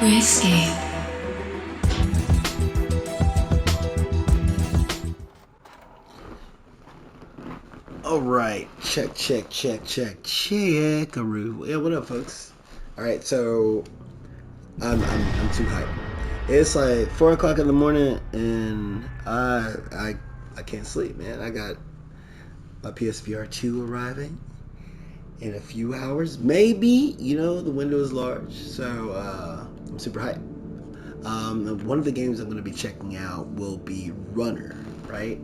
Risky. All right, checkaroo. Yeah, what up, folks? All right, so I'm too hyped. It's like 4 o'clock in the morning, and I can't sleep, man. I got my PSVR 2 arriving in a few hours, maybe. The window is large, so I'm super hyped. One of the games I'm going to be checking out will be Runner, right?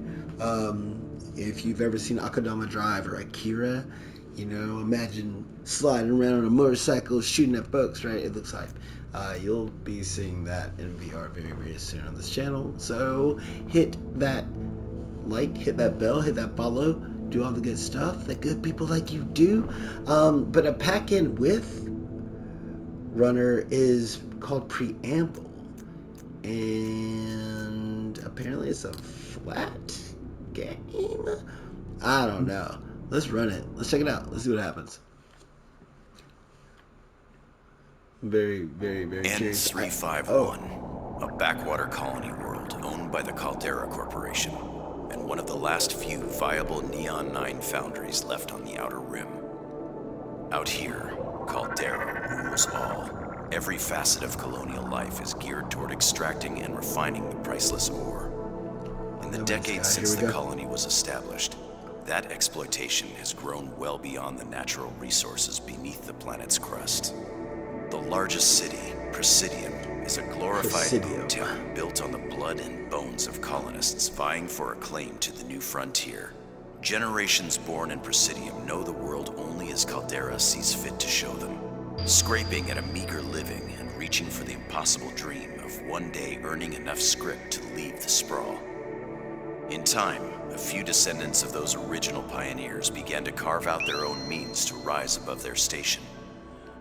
If you've ever seen Akadama Drive or Akira, imagine sliding around on a motorcycle shooting at folks, right? It looks hype. You'll be seeing that in VR very, very soon on this channel. So hit that like, hit that bell, hit that follow, do all the good stuff that good people like you do. But a pack in with Runner is called Preamble. And apparently it's a flat game. I don't know. Let's run it. Let's check it out. Let's see what happens. Very, very, very curious. N351, a backwater colony world owned by the Caldera Corporation, and one of the last few viable Neon 9 foundries left on the Outer Rim. Out here, Caldera rules all. Every facet of colonial life is geared toward extracting and refining the priceless ore. In the decades since the colony was established, that exploitation has grown well beyond the natural resources beneath the planet's crust. The largest city, Presidium, is a glorified boom town built on the blood and bones of colonists vying for a claim to the new frontier. Generations born in Presidium know the world only as Caldera sees fit to show them, scraping at a meager living and reaching for the impossible dream of one day earning enough script to leave the sprawl. In time, a few descendants of those original pioneers began to carve out their own means to rise above their station.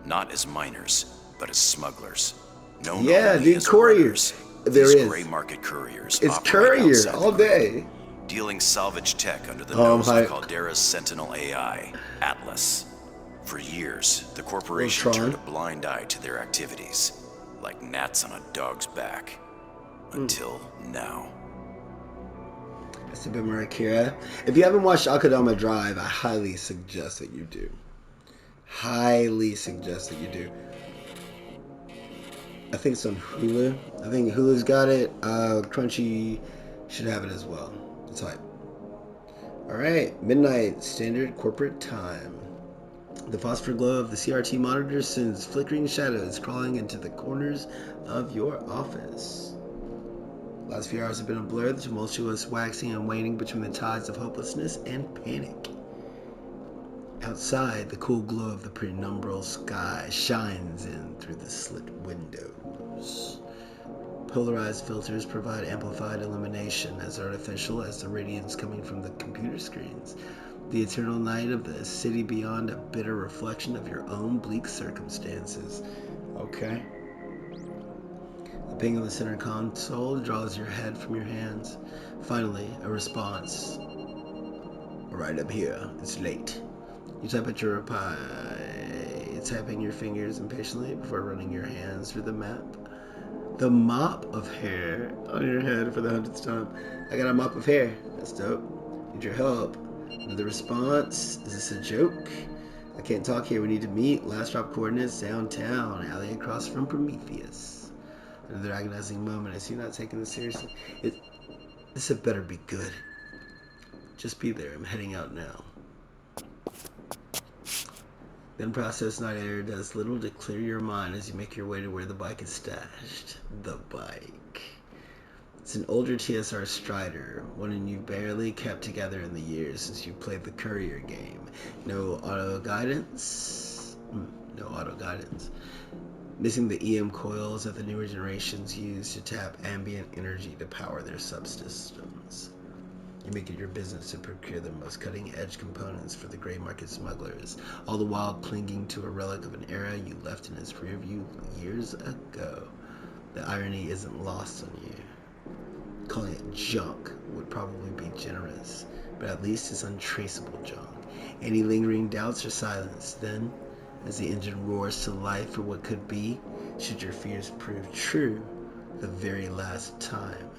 Not as miners, but as smugglers. Known only as couriers. These gray market couriers it's courier all day. Dealing salvage tech under the nose of Caldera's Sentinel AI, Atlas. For years, the corporation turned a blind eye to their activities, like gnats on a dog's back. Until now. That's a bit more Akira. If you haven't watched Akadama Drive, I highly suggest that you do. Highly suggest that you do. I think it's on Hulu. I think Hulu's got it. Crunchy should have it as well. It's hype. Alright, midnight standard corporate time. The phosphor glow of the CRT monitor sends flickering shadows crawling into the corners of your office. Last few hours have been a blur, the tumultuous waxing and waning between the tides of hopelessness and panic. Outside, the cool glow of the penumbral sky shines in through the slit windows. Polarized filters provide amplified illumination, as artificial as the radiance coming from the computer screens. The eternal night of the city beyond, a bitter reflection of your own bleak circumstances. Okay. The ping on the center console draws your head from your hands. Finally, a response. Right up here. It's late. You type at your reply, tapping your fingers impatiently before running your hands through the map. The mop of hair on your head for the 100th time. I got a mop of hair. That's dope. Need your help. Another response. Is this a joke? I can't talk here. We need to meet. Last drop coordinates downtown. Alley across from Prometheus. Another agonizing moment. I see you not taking this seriously. This had better be good. Just be there. I'm heading out now. Then process night air does little to clear your mind as you make your way to where the bike is stashed. The bike. It's an older TSR Strider, one you've barely kept together in the years since you played the Courier game. No auto guidance. Missing the EM coils that the newer generations use to tap ambient energy to power their subsystems. You make it your business to procure the most cutting-edge components for the gray market smugglers, all the while clinging to a relic of an era you left in its rearview years ago. The irony isn't lost on you. Calling it junk would probably be generous, but at least it's untraceable junk. Any lingering doubts are silenced. Then, as the engine roars to life for what could be, should your fears prove true the very last time.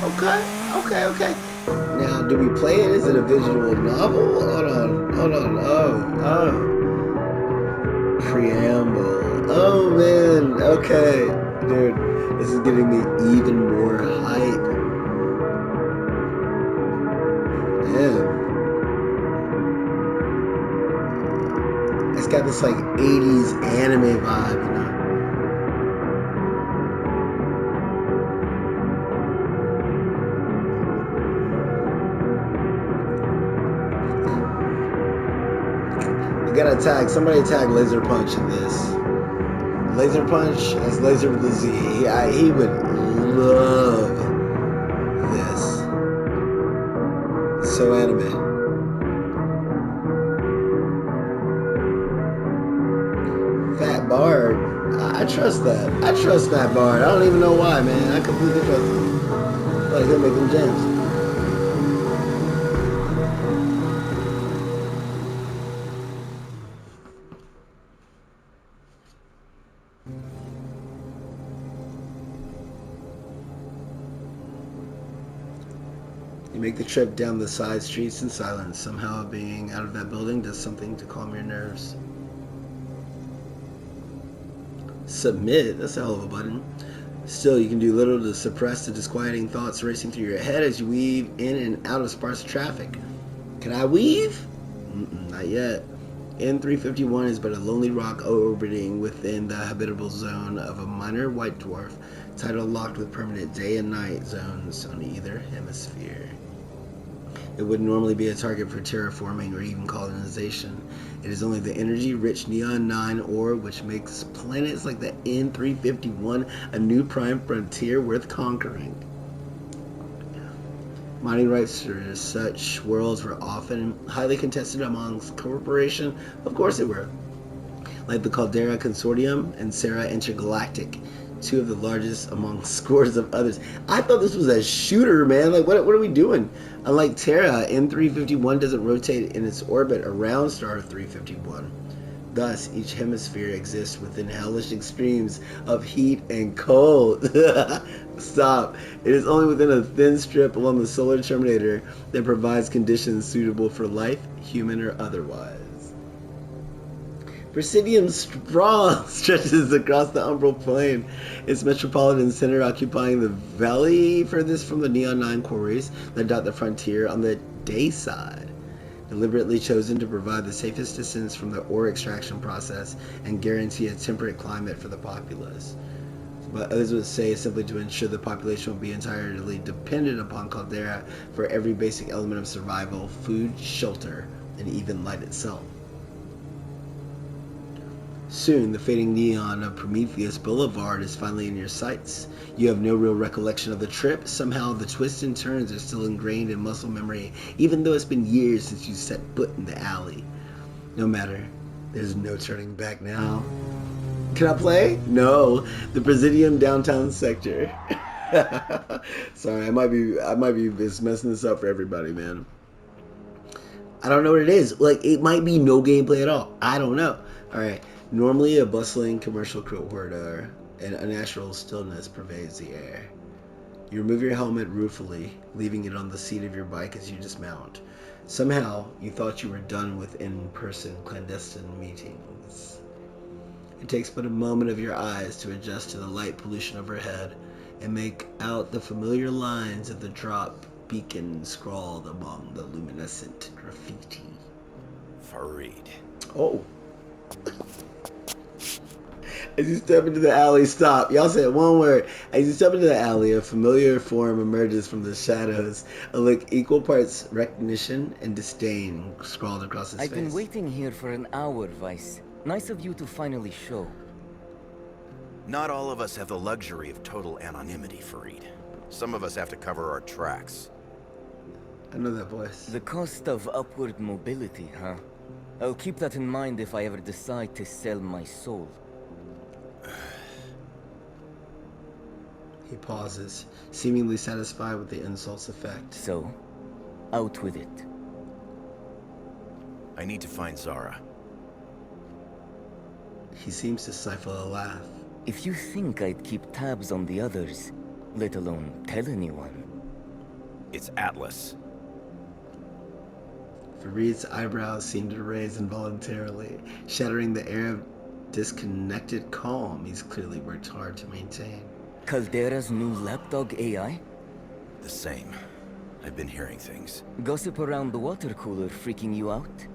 Okay. Now, do we play it? Is it a visual novel? Hold on. Preamble. Oh man, okay. Dude, this is getting me even more hype. Man. It's got this like 80s anime vibe, you know? Somebody tag Laser Punch in this. Laser Punch as Laser with a Z. He would love this. So anime. Fat Bard. I trust that. I trust Fat Bard. I don't even know why, man. I completely trust him. Like he'll make them gems. You make the trip down the side streets in silence. Somehow being out of that building does something to calm your nerves. Submit? That's a hell of a button. Still, you can do little to suppress the disquieting thoughts racing through your head as you weave in and out of sparse traffic. Can I weave? Not yet. N351 is but a lonely rock orbiting within the habitable zone of a minor white dwarf, tidal locked with permanent day and night zones on either hemisphere. It would normally be a target for terraforming or even colonization. It is only the energy-rich Neon 9 ore which makes planets like the N351 a new prime frontier worth conquering. Mining rights for such worlds were often highly contested amongst corporations. Of course they were. Like the Caldera Consortium and Serra Intergalactic, two of the largest among scores of others. I thought this was a shooter, man. Like, what are we doing? Unlike Terra, N351 doesn't rotate in its orbit around Star 351. Thus, each hemisphere exists within hellish extremes of heat and cold. Stop. It is only within a thin strip along the solar terminator that provides conditions suitable for life, human or otherwise. Presidium Sprawl stretches across the umbral plain, its metropolitan center occupying the valley furthest from the Neon 9 quarries that dot the frontier on the day side. Deliberately chosen to provide the safest distance from the ore extraction process and guarantee a temperate climate for the populace. But others would say simply to ensure the population will be entirely dependent upon Caldera for every basic element of survival, food, shelter, and even light itself. Soon, the fading neon of Prometheus Boulevard is finally in your sights. You have no real recollection of the trip. Somehow, the twists and turns are still ingrained in muscle memory, even though it's been years since you set foot in the alley. No matter, there's no turning back now. Can I play? No, the Presidium downtown sector. Sorry, I might be just messing this up for everybody, man. I don't know what it is. Like, it might be no gameplay at all. I don't know. All right. Normally, a bustling commercial corridor and unnatural stillness pervades the air. You remove your helmet ruefully, leaving it on the seat of your bike as you dismount. Somehow, you thought you were done with in-person clandestine meetings. It takes but a moment of your eyes to adjust to the light pollution overhead and make out the familiar lines of the drop beacon scrawled among the luminescent graffiti. Farid. Oh. As you step into the alley, stop. Y'all said one word. As you step into the alley, a familiar form emerges from the shadows. A look equal parts recognition and disdain scrawled across his face. I've been waiting here for an hour, Vice. Nice of you to finally show. Not all of us have the luxury of total anonymity, Farid. Some of us have to cover our tracks. I know that voice. The cost of upward mobility, huh? I'll keep that in mind if I ever decide to sell my soul. He pauses, seemingly satisfied with the insult's effect. So, out with it. I need to find Zara. He seems to stifle a laugh. If you think I'd keep tabs on the others, let alone tell anyone. It's Atlas. Farid's eyebrows seemed to raise involuntarily, shattering the air of disconnected calm he's clearly worked hard to maintain. Caldera's new lapdog AI? The same. I've been hearing things. Gossip around the water cooler freaking you out?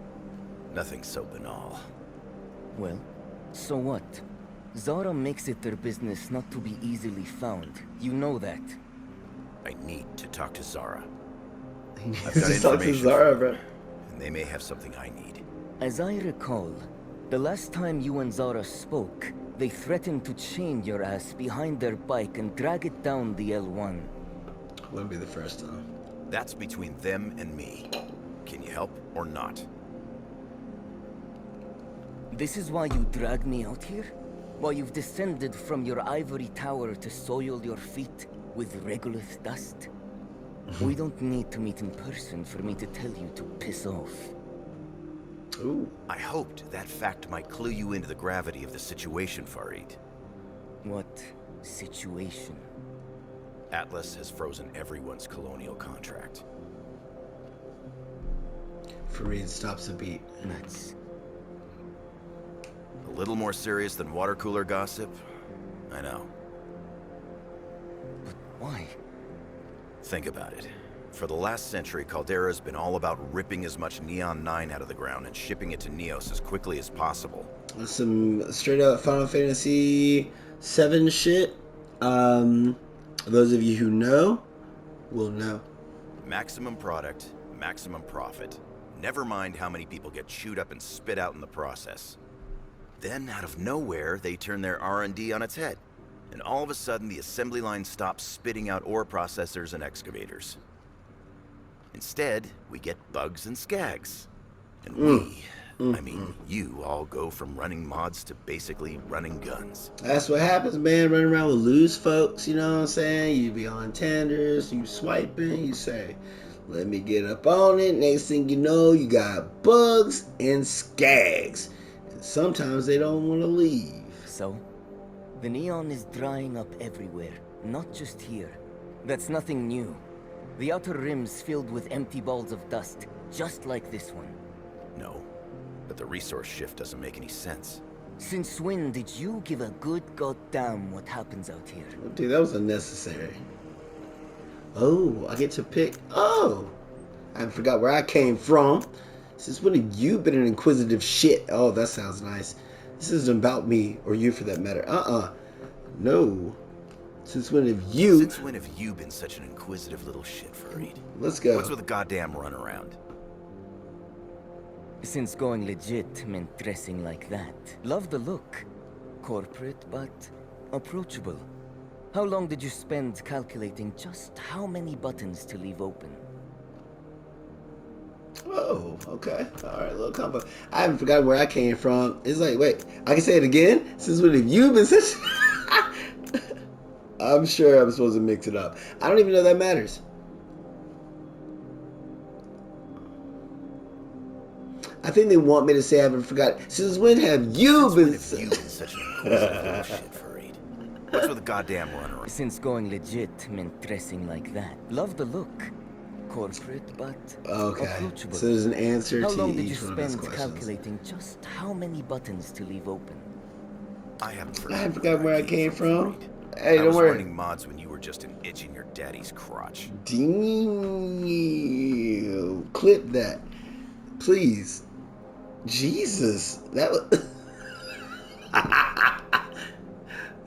Nothing so banal. Well, so what? Zara makes it their business not to be easily found. You know that. I need to talk to Zara. He I've needs got to talk to information Zara, for bro. them, and they may have something I need. As I recall, the last time you and Zara spoke, they threatened to chain your ass behind their bike and drag it down the L1. Wouldn't be the first time. That's between them and me. Can you help or not? This is why you dragged me out here? Why you've descended from your ivory tower to soil your feet with regolith dust? We don't need to meet in person for me to tell you to piss off. Ooh. I hoped that fact might clue you into the gravity of the situation, Farid. What situation? Atlas has frozen everyone's colonial contract. Farid stops a beat. Nuts. A little more serious than water cooler gossip? I know. But why? Think about it. For the last century, Caldera's been all about ripping as much Neon 9 out of the ground and shipping it to Neos as quickly as possible. That's some straight up Final Fantasy 7 shit. Those of you who know will know. Maximum product, maximum profit. Never mind how many people get chewed up and spit out in the process. Then, out of nowhere, they turn their R&D on its head. And all of a sudden, the assembly line stops spitting out ore processors and excavators. Instead, we get bugs and skags. And I mean, you all go from running mods to basically running guns. That's what happens, man. Running around with loose folks, you know what I'm saying? You be on tenders, you swiping, you say, let me get up on it. Next thing you know, you got bugs and skags. And sometimes they don't want to leave. So? The neon is drying up everywhere, not just here. That's nothing new. The outer rim's filled with empty balls of dust, just like this one. No, but the resource shift doesn't make any sense. Since when did you give a good goddamn what happens out here? Dude, that was unnecessary. Oh, I get to pick. Oh, I forgot where I came from. Since when have you been an inquisitive shit? Oh, that sounds nice. This isn't about me, or you for that matter. No. Since when have you... Since when have you been such an inquisitive little shit, Farid? Let's go. What's with the goddamn runaround? Since going legit meant dressing like that. Love the look. Corporate, but approachable. How long did you spend calculating just how many buttons to leave open? Oh, okay. Alright, little combo. I haven't forgotten where I came from. It's like, wait, I can say it again? Since when have you been such... I'm sure I'm supposed to mix it up. I don't even know that matters. I think they want me to say I haven't forgotten. Since when have you been such an inquisitive little shit, Farid? What's with the goddamn runaround? Since going legit meant dressing like that. Love the look. Corporate, but approachable. So there's an answer how to long did each you one of those spend questions. calculating just how many buttons to leave open? I haven't forgotten where I came from. Farid. Hey, I don't was worry. running mods when you were just an itch in your daddy's crotch. Damn. Clip that. Please. Jesus. That was...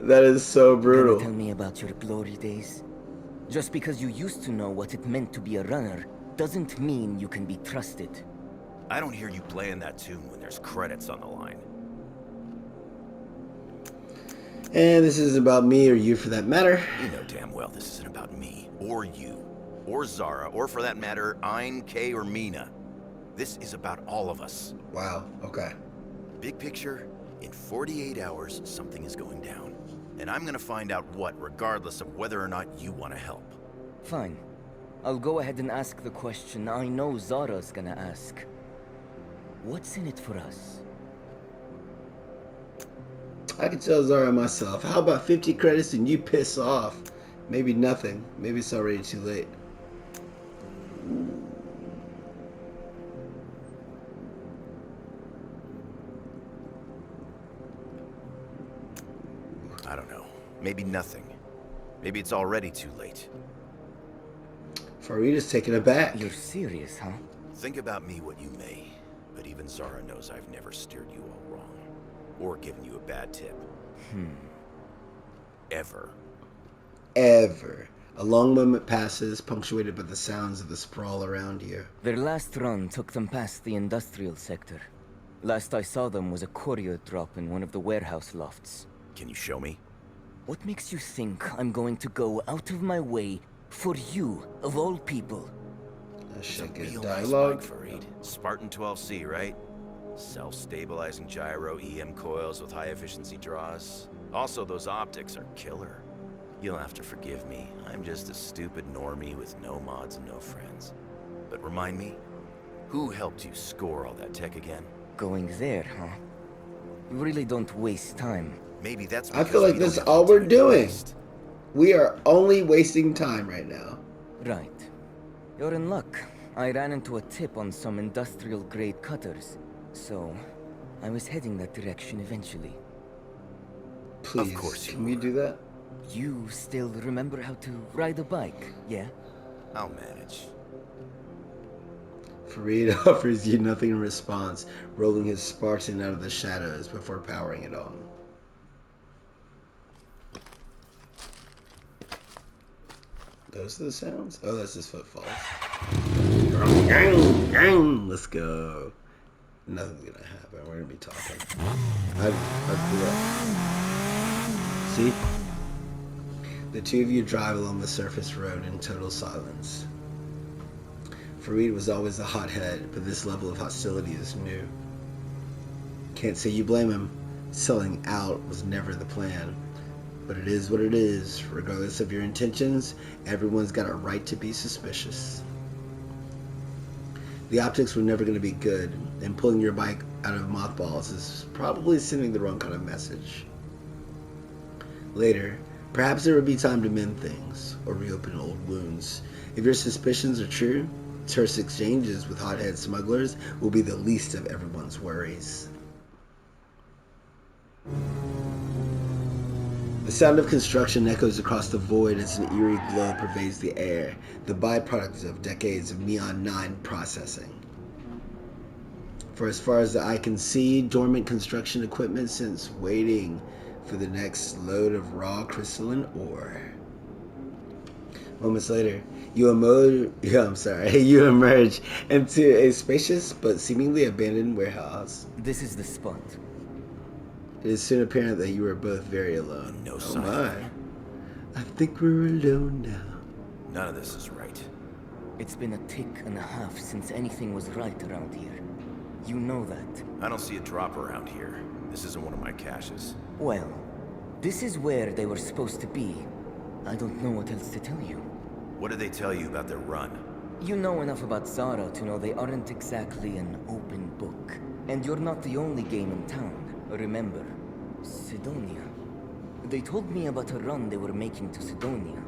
That is so brutal. Gonna tell me about your glory days? Just because you used to know what it meant to be a runner doesn't mean you can be trusted. I don't hear you playing that tune when there's credits on the line. And this isn't about me or you for that matter. You know damn well this isn't about me, or you, or Zara, or for that matter, Ein, Kay, or Mina. This is about all of us. Wow, okay. Big picture, in 48 hours, something is going down. And I'm gonna find out what, regardless of whether or not you want to help. Fine. I'll go ahead and ask the question I know Zara's gonna ask. What's in it for us? I can tell Zara myself. How about 50 credits and you piss off? Maybe nothing. Maybe it's already too late. I don't know. Maybe nothing. Maybe it's already too late. Farita's taken aback. You're serious, huh? Think about me what you may, but even Zara knows I've never steered you all wrong. Or given you a bad tip. Ever. Ever. A long moment passes, punctuated by the sounds of the sprawl around you. Their last run took them past the industrial sector. Last I saw them was a courier drop in one of the warehouse lofts. Can you show me? What makes you think I'm going to go out of my way for you, of all people? That It's a shit good real dialogue. nice bike, Fareed. Spartan 12C, right? Self-stabilizing gyro EM coils with high-efficiency draws. Also, those optics are killer. You'll have to forgive me. I'm just a stupid normie with no mods and no friends. But remind me, who helped you score all that tech again? Going there, huh? You really don't waste time. Maybe that's I because feel like we this is don't have all any we're time to doing. waste. We are only wasting time right now. Right. You're in luck. I ran into a tip on some industrial-grade cutters. So, I was heading that direction eventually. Please, course you can we were. do that? You still remember how to ride a bike, yeah? I'll manage. Farid offers you nothing in response, rolling his Spartan out of the shadows before powering it on. Those are the sounds? Oh, that's his footfalls. Let's go. Nothing's gonna happen. We're gonna be talking. I blew up. See? The two of you drive along the surface road in total silence. Farid was always a hothead, but this level of hostility is new. Can't say you blame him. Selling out was never the plan. But it is what it is. Regardless of your intentions, everyone's got a right to be suspicious. The optics were never going to be good, and pulling your bike out of mothballs is probably sending the wrong kind of message. Later, perhaps there would be time to mend things, or reopen old wounds. If your suspicions are true, terse exchanges with hothead smugglers will be the least of everyone's worries. The sound of construction echoes across the void as an eerie glow pervades the air, the byproduct of decades of Neon 9 processing. For as far as the eye can see, dormant construction equipment since waiting for the next load of raw crystalline ore. Moments later, you emerge into a spacious but seemingly abandoned warehouse. This is the spot. It is soon apparent that you are both very alone. No Oh sign of my. her. I think we're alone now. None of this is right. It's been a tick and a half since anything was right around here. You know that. I don't see a drop around here. This isn't one of my caches. Well, this is where they were supposed to be. I don't know what else to tell you. What did they tell you about their run? You know enough about Zara to know they aren't exactly an open book. And you're not the only game in town. Remember, Sidonia. They told me about a run they were making to Sidonia.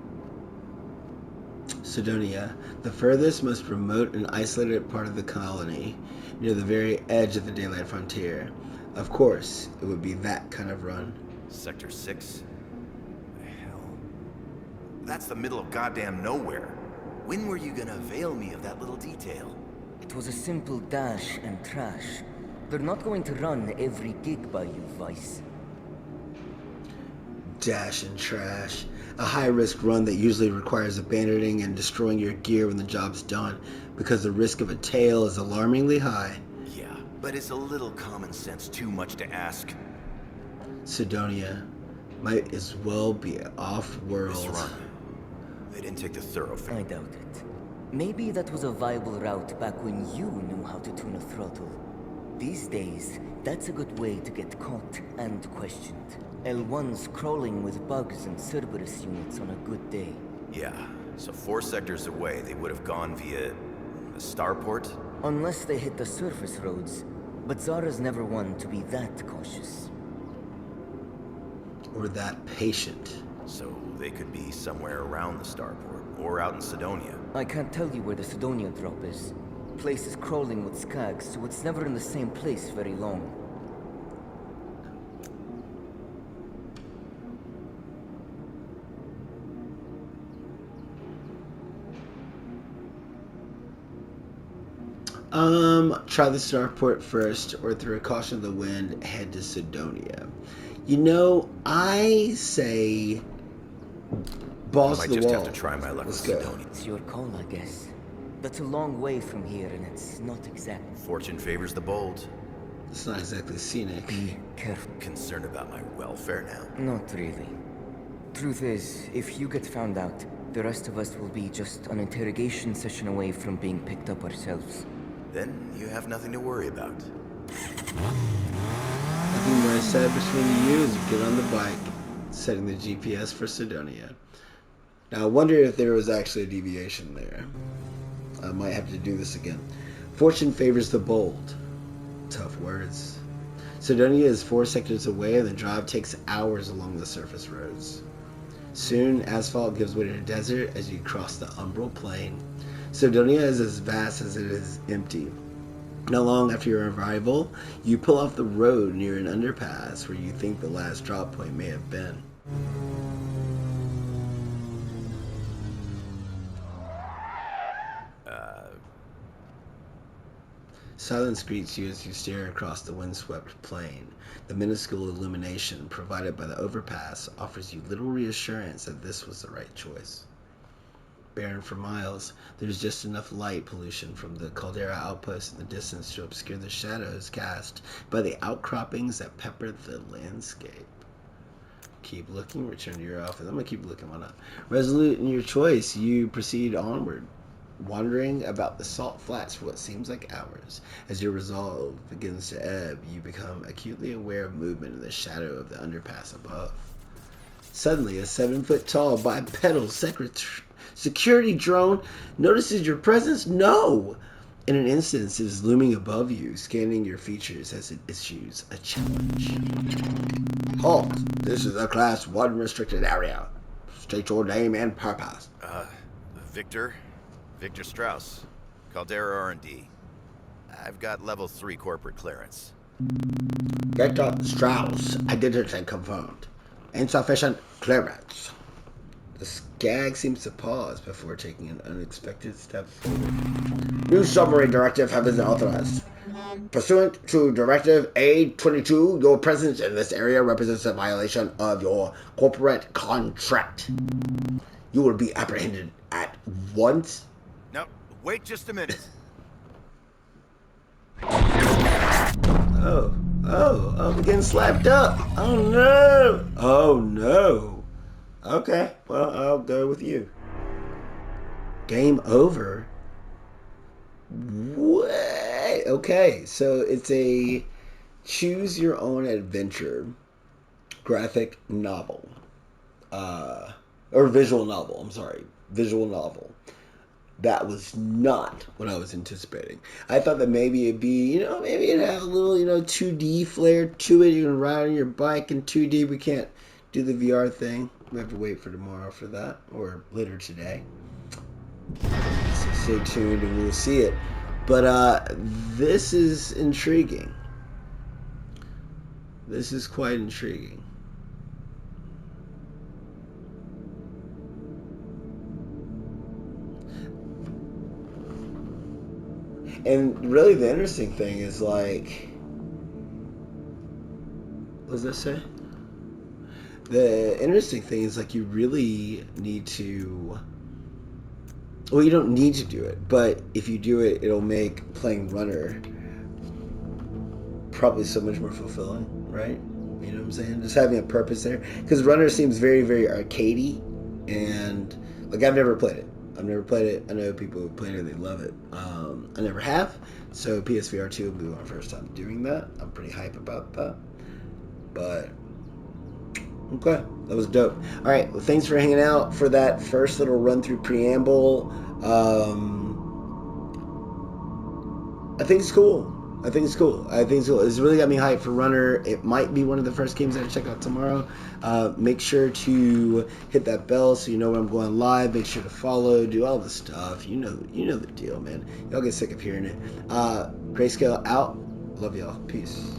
Sidonia, the furthest, most remote and isolated part of the colony, near the very edge of the daylight frontier. Of course, it would be that kind of run. Sector 6? The hell? That's the middle of goddamn nowhere. When were you gonna avail me of that little detail? It was a simple dash and trash. They're not going to run every gig by you, Vice. Dash and trash. A high-risk run that usually requires abandoning and destroying your gear when the job's done, because the risk of a tail is alarmingly high. Yeah, but is a little common sense too much to ask? Sidonia might as well be off-world. This run, they didn't take the thoroughfare. I doubt it. Maybe that was a viable route back when you knew how to tune a throttle. These days, that's a good way to get caught and questioned. L1's crawling with bugs and Cerberus units on a good day. Yeah, so 4 sectors away, they would have gone via the starport? Unless they hit the surface roads, But Zara's never one to be that cautious. Or that patient. So they could be somewhere around the starport, or out in Sidonia. I can't tell you where the Sidonia drop is. Place is crawling with skags, so it's never in the same place very long. Try the starport first, or through a caution of the wind, head to Sidonia. You know, I say balls I to might the just wall. have to try my luck with Let's go. Sidonia. It's your call, I guess. That's a long way from here, and it's not exact. Fortune favors the bold. It's not exactly scenic. Be careful. Concerned about my welfare now? Not really. Truth is, if you get found out, the rest of us will be just an interrogation session away from being picked up ourselves. Then you have nothing to worry about. Nothing more said between you as you get on the bike, setting the GPS for Sidonia. Now, I wonder if there was actually a deviation there. I might have to do this again. Fortune favors the bold. Tough words. Sidonia is 4 sectors away, and the drive takes hours along the surface roads. Soon, asphalt gives way to desert as you cross the umbral plain. Sidonia is as vast as it is empty. Not long after your arrival, you pull off the road near an underpass where you think the last drop point may have been. Silence greets you as you stare across the windswept plain. The minuscule illumination provided by the overpass offers you little reassurance that this was the right choice. Barren for miles, there's just enough light pollution from the caldera outpost in the distance to obscure the shadows cast by the outcroppings that pepper the landscape. Keep looking, return to your office. I'm going to keep looking, why not? Resolute in your choice, you proceed onward, wandering about the salt flats for what seems like hours. As your resolve begins to ebb, you become acutely aware of movement in the shadow of the underpass above. Suddenly, a 7-foot-tall bipedal security drone notices your presence. No! In an instant, it is looming above you, scanning your features as it issues a challenge. Halt! This is a Class 1 restricted area. State your name and purpose. Victor Strauss, Caldera R&D. I've got level 3 corporate clearance. Victor Strauss, identity confirmed. Insufficient clearance. The skag seems to pause before taking an unexpected step forward. New submarine directive has been authorized. Pursuant to Directive A-22, your presence in this area represents a violation of your corporate contract. You will be apprehended at once. No, wait just a minute. I'm getting slapped up. Oh no. Okay, well, I'll go with you. Game over? What? Okay, so it's a choose your own adventure graphic novel. Or visual novel, I'm sorry. Visual novel. That was not what I was anticipating. I thought that maybe it'd be, maybe it'd have a little, 2D flair to it. You can ride on your bike in 2D. We can't do the VR thing. We have to wait for tomorrow for that, or later today. So stay tuned and we'll see it. But this is intriguing. This is quite intriguing. And really the interesting thing is, like, what does that say? The interesting thing is, like, you really need to, well, you don't need to do it, but if you do it, it'll make playing Runner probably so much more fulfilling, right? You know what I'm saying? Just having a purpose there. Because Runner seems very, very arcadey, and, like, I've never played it. I know people who played it, they love it. I never have, so PSVR 2 will be my first time doing that. I'm pretty hype about that. But, okay, that was dope. Alright, well, thanks for hanging out for that first little run through Preamble. I think it's cool. I think it's cool. It's really got me hyped for Runner. It might be one of the first games I check out tomorrow. Make sure to hit that bell so you know when I'm going live. Make sure to follow, do all the stuff. You know the deal, man. Y'all get sick of hearing it. Grayscale out. Love y'all. Peace.